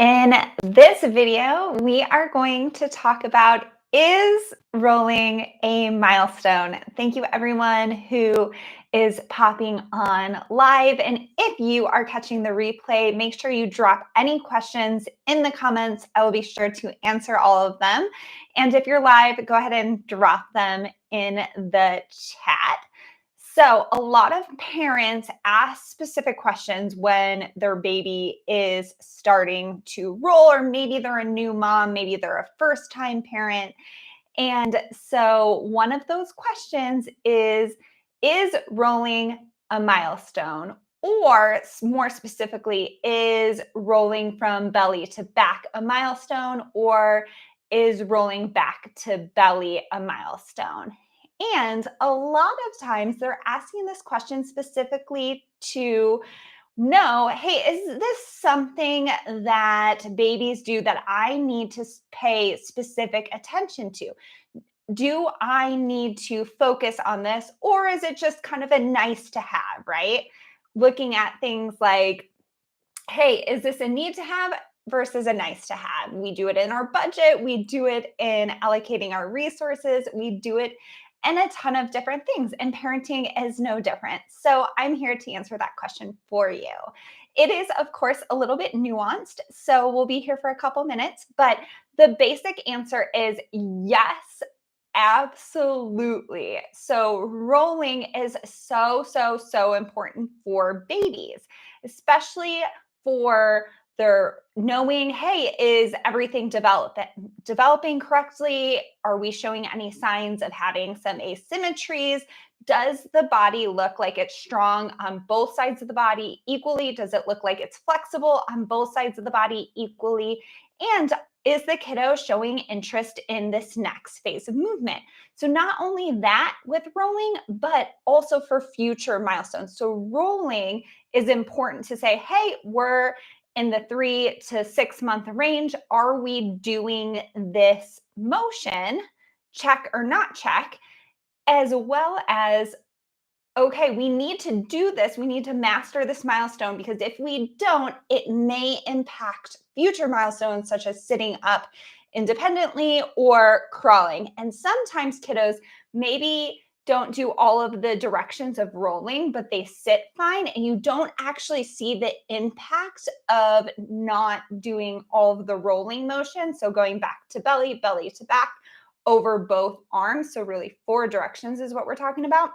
In this video, we are going to talk about is rolling a milestone. Thank you everyone who is popping on live. And if you are catching the replay, make sure you drop any questions in the comments. I will be sure to answer all of them. And if you're live, go ahead and drop them in the chat. So, a lot of parents ask specific questions when their baby is starting to roll, or maybe they're a new mom, maybe they're a first time parent. And so, one of those questions is rolling a milestone? Or more specifically, is rolling from belly to back a milestone? Or is rolling back to belly a milestone? And a lot of times they're asking this question specifically to know, hey, is this something that babies do that I need to pay specific attention to? Do I need to focus on this, or is it just kind of a nice to have, right? Looking at things like, hey, is this a need to have versus a nice to have? We do it in our budget, we do it in allocating our resources, we do it in a ton of different things, and parenting is no different. So I'm here to answer that question for you. It is, of course, a little bit nuanced, so we'll be here for a couple minutes, but the basic answer is yes. Absolutely. So rolling is so important for babies, especially for their knowing, hey, is everything developing correctly? Are we showing any signs of having some asymmetries? Does the body look like it's strong on both sides of the body equally? Does it look like it's flexible on both sides of the body equally? And is the kiddo showing interest in this next phase of movement? So not only that with rolling, but also for future milestones. So rolling is important to say, hey, we're in the 3 to 6 month range. Are we doing this motion? Check or not check, as well as, okay, we need to do this. We need to master this milestone, because if we don't, it may impact future milestones such as sitting up independently or crawling. And sometimes kiddos maybe don't do all of the directions of rolling, but they sit fine, and you don't actually see the impact of not doing all of the rolling motion. So going back to belly, belly to back over both arms. So really 4 directions is what we're talking about.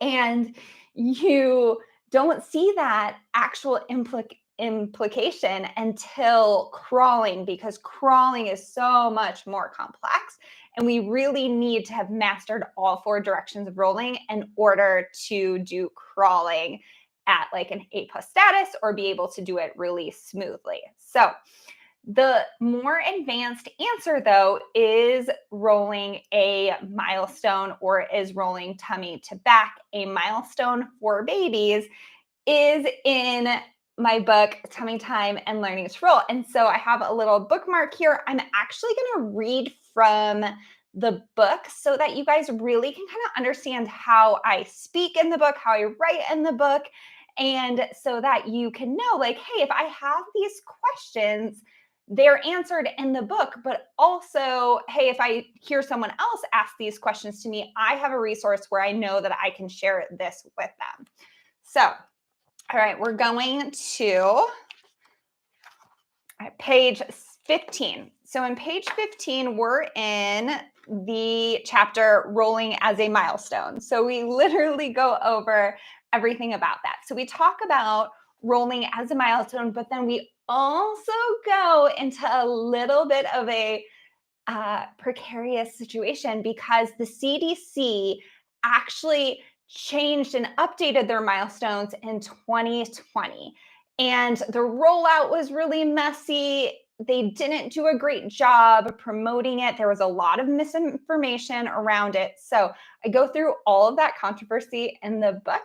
And you don't see that actual implication until crawling, because crawling is so much more complex. And we really need to have mastered all 4 directions of rolling in order to do crawling at like an A+ status, or be able to do it really smoothly. So the more advanced answer, though, is rolling a milestone, or is rolling tummy to back a milestone for babies, is in my book, Tummy Time and Learning to Roll. And so I have a little bookmark here. I'm actually going to read from the book so that you guys really can kind of understand how I speak in the book, how I write in the book, and so that you can know, like, hey, if I have these questions, they're answered in the book, but also, hey, if I hear someone else ask these questions to me, I have a resource where I know that I can share this with them. So, all right, we're going to page 15. So in page 15, we're in the chapter Rolling as a Milestone. So we literally go over everything about that. So we talk about rolling as a milestone, but then we also go into a little bit of a precarious situation, because the CDC actually changed and updated their milestones in 2020. And the rollout was really messy. They didn't do a great job promoting it. There was a lot of misinformation around it. So I go through all of that controversy in the book,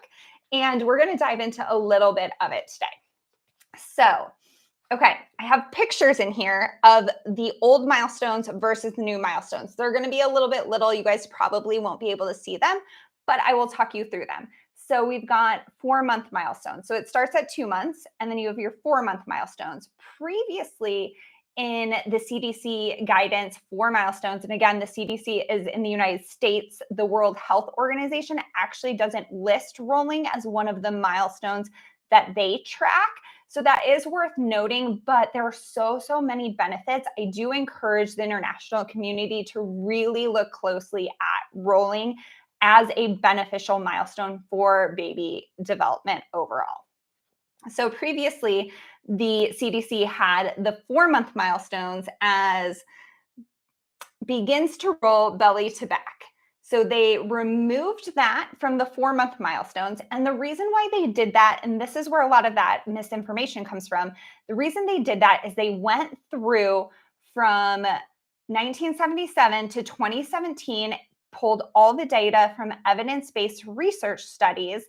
and we're going to dive into a little bit of it today. So, okay, I have pictures in here of the old milestones versus the new milestones. They're going to be a little bit little. You guys probably won't be able to see them, but I will talk you through them. So we've got 4-month milestones. So it starts at 2 months, and then you have your 4-month milestones. Previously, in the CDC guidance for milestones, and again, the CDC is in the United States, the World Health Organization actually doesn't list rolling as one of the milestones that they track. So that is worth noting, but there are so many benefits. I do encourage the international community to really look closely at rolling as a beneficial milestone for baby development overall. So previously, the CDC had the 4-month milestones as begins to roll belly to back. So they removed that from the 4-month milestones. And the reason why they did that, and this is where a lot of that misinformation comes from, the reason they did that is they went through from 1977 to 2017, pulled all the data from evidence-based research studies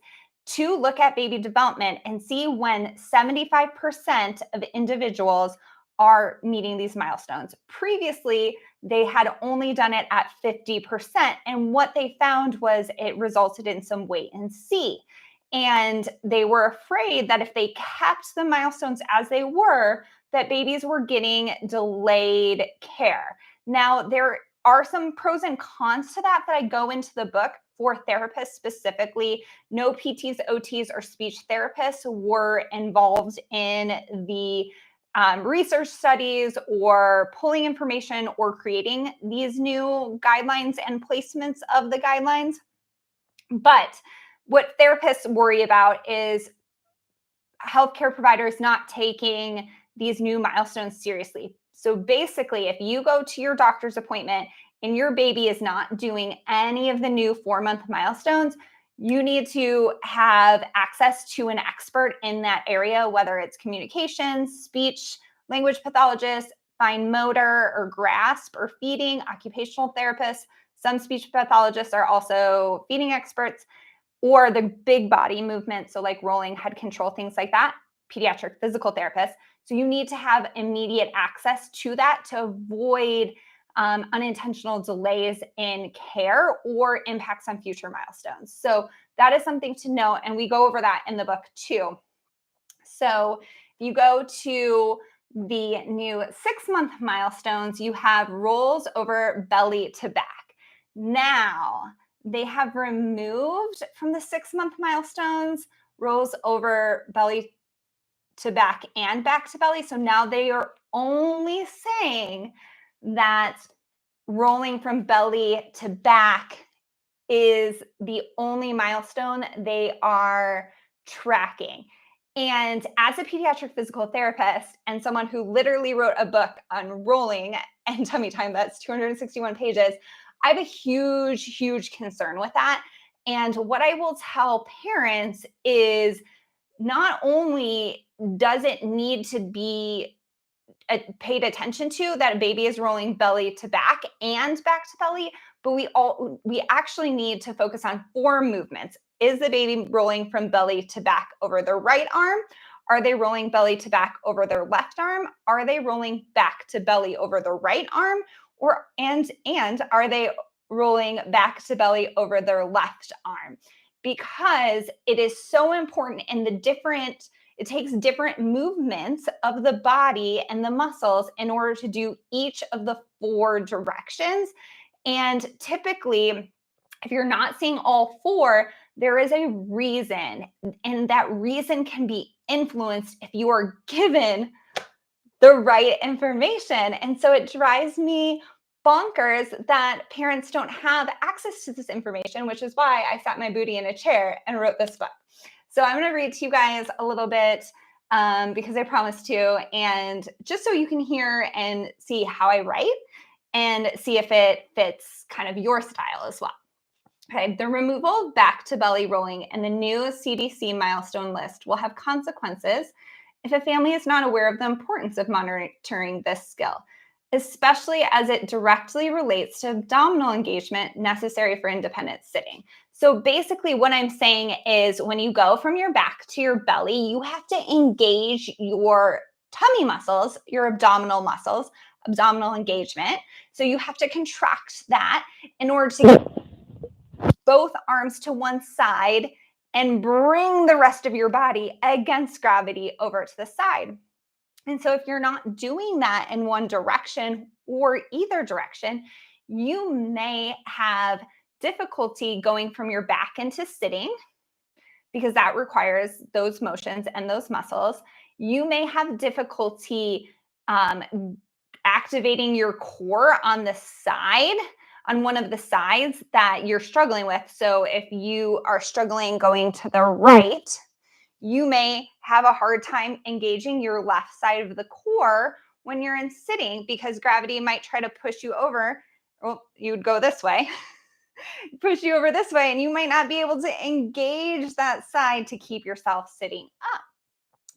to look at baby development and see when 75% of individuals are meeting these milestones. Previously, they had only done it at 50%. And what they found was it resulted in some wait and see. And they were afraid that if they kept the milestones as they were, that babies were getting delayed care. Now, there are some pros and cons to that I go into the book for therapists specifically. No PTs, OTs, or speech therapists were involved in the research studies or pulling information or creating these new guidelines and placements of the guidelines. But what therapists worry about is healthcare providers not taking these new milestones seriously. So basically, if you go to your doctor's appointment and your baby is not doing any of the new 4-month milestones, you need to have access to an expert in that area, whether it's communications, speech, language pathologist, fine motor or grasp or feeding, occupational therapists. Some speech pathologists are also feeding experts, or the big body movement, so like rolling, head control, things like that, pediatric physical therapists. So you need to have immediate access to that to avoid unintentional delays in care or impacts on future milestones. So that is something to know, and we go over that in the book too. So you go to the new 6-month milestones, you have rolls over belly to back. Now, they have removed from the 6-month milestones rolls over belly to back and back to belly. So now they are only saying that rolling from belly to back is the only milestone they are tracking. And as a pediatric physical therapist and someone who literally wrote a book on rolling and tummy time, that's 261 pages, I have a huge concern with that. And what I will tell parents is not only does it need to be paid attention to that a baby is rolling belly to back and back to belly, but we actually need to focus on 4 movements. Is the baby rolling from belly to back over their right arm? Are they rolling belly to back over their left arm? Are they rolling back to belly over the right arm? Or and are they rolling back to belly over their left arm? Because it is so important in the different, it takes different movements of the body and the muscles in order to do each of the 4 directions. And typically, if you're not seeing all 4, there is a reason, and that reason can be influenced if you are given the right information. And so it drives me bonkers that parents don't have access to this information, which is why I sat my booty in a chair and wrote this book. So I'm going to read to you guys a little bit because I promised to, and just so you can hear and see how I write and see if it fits kind of your style as well. Okay, the removal of back to belly rolling and the new CDC milestone list will have consequences if a family is not aware of the importance of monitoring this skill, especially as it directly relates to abdominal engagement necessary for independent sitting. So basically what I'm saying is when you go from your back to your belly, you have to engage your tummy muscles, your abdominal muscles, abdominal engagement. So you have to contract that in order to get both arms to one side and bring the rest of your body against gravity over to the side. And so if you're not doing that in one direction or either direction, you may have difficulty going from your back into sitting because that requires those motions and those muscles. You may have difficulty activating your core on the side, on one of the sides that you're struggling with. So if you are struggling going to the right, you may have a hard time engaging your left side of the core when you're in sitting because gravity might try to push you over. Well, you would go this way, push you over this way, and you might not be able to engage that side to keep yourself sitting up.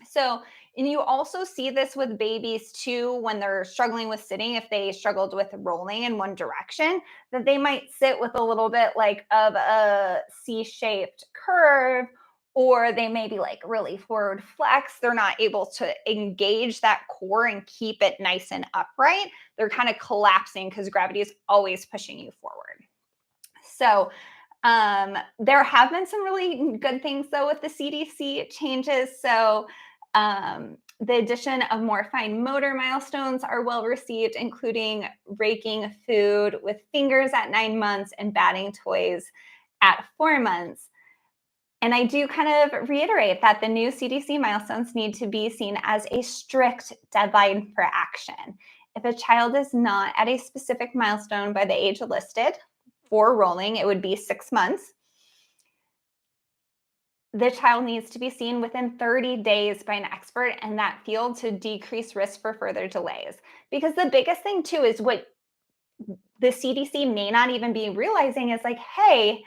So, and you also see this with babies too when they're struggling with sitting. If they struggled with rolling in one direction, that they might sit with a little bit like of a C-shaped curve, or they may be like really forward flex. They're not able to engage that core and keep it nice and upright. They're kind of collapsing because gravity is always pushing you forward. So, there have been some really good things though with the CDC changes. So, the addition of more fine motor milestones are well received, including raking food with fingers at 9 months and batting toys at 4 months. And I do kind of reiterate that the new CDC milestones need to be seen as a strict deadline for action. If a child is not at a specific milestone by the age listed for rolling, it would be 6 months. The child needs to be seen within 30 days by an expert in that field to decrease risk for further delays. Because the biggest thing, too, is what the CDC may not even be realizing is like, hey,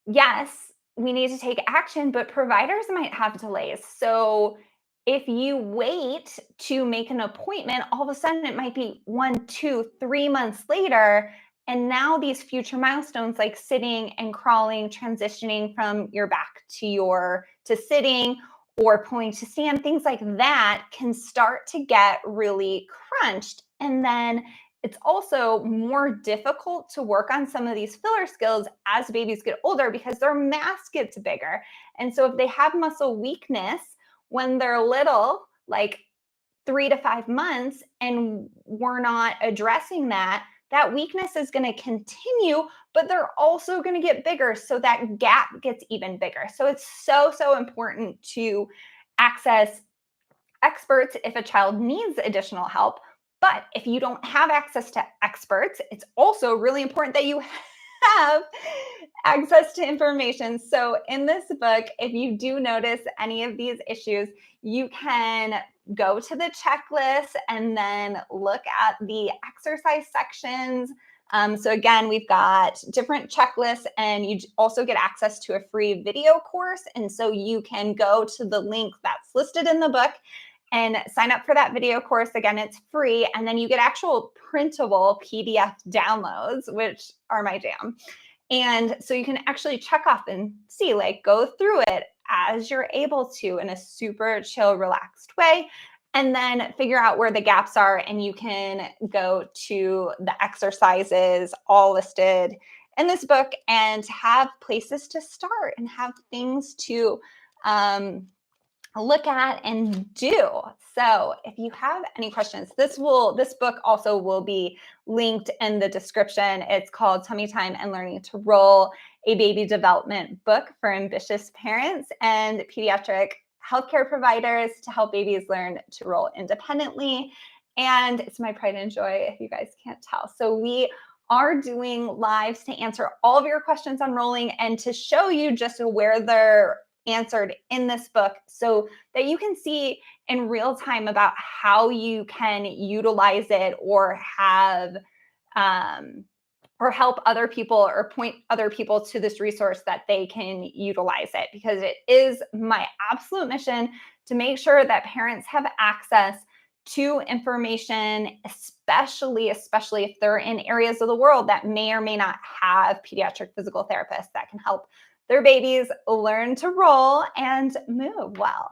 yes, we need to take action, but providers might have delays. So if you wait to make an appointment, all of a sudden it might be 1, 2, 3 months later. And now these future milestones like sitting and crawling, transitioning from your back to sitting or pulling to stand, things like that can start to get really crunched. And then it's also more difficult to work on some of these filler skills as babies get older because their mass gets bigger. And so if they have muscle weakness when they're little, like 3 to 5 months, and we're not addressing that, that weakness is going to continue, but they're also going to get bigger. So that gap gets even bigger. So it's so, so important to access experts if a child needs additional help. But if you don't have access to experts, it's also really important that you have access to information. So in this book, if you do notice any of these issues, you can go to the checklist and then look at the exercise sections. So again, we've got different checklists, and you also get access to a free video course. And so you can go to the link that's listed in the book and sign up for that video course. Again, it's free. And then you get actual printable PDF downloads, which are my jam. And so you can actually check off and see, like, go through it as you're able to in a super chill, relaxed way, and then figure out where the gaps are. And you can go to the exercises all listed in this book and have places to start and have things to look at and do. So if you have any questions, this book also will be linked in the description. It's called Tummy Time and Learning to Roll, a baby development book for ambitious parents and pediatric healthcare providers to help babies learn to roll independently. And it's my pride and joy, if you guys can't tell. So we are doing lives to answer all of your questions on rolling and to show you just where they're answered in this book so that you can see in real time about how you can utilize it or have or help other people or point other people to this resource that they can utilize it, because it is my absolute mission to make sure that parents have access to information, especially if they're in areas of the world that may or may not have pediatric physical therapists that can help their babies learn to roll and move well.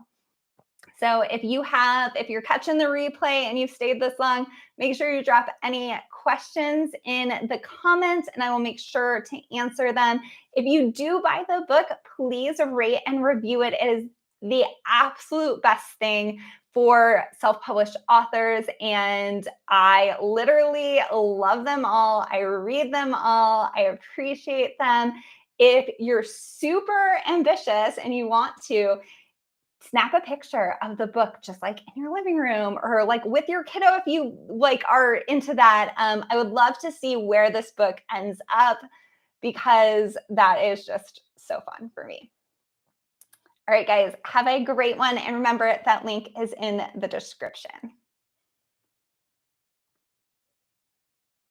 So if you're catching the replay and you've stayed this long, make sure you drop any questions in the comments and I will make sure to answer them. If you do buy the book, please rate and review it. It is the absolute best thing for self-published authors. And I literally love them all. I read them all. I appreciate them. If you're super ambitious and you want to, snap a picture of the book just like in your living room or like with your kiddo if you like are into that. I would love to see where this book ends up because that is just so fun for me. All right, guys, have a great one. And remember that link is in the description.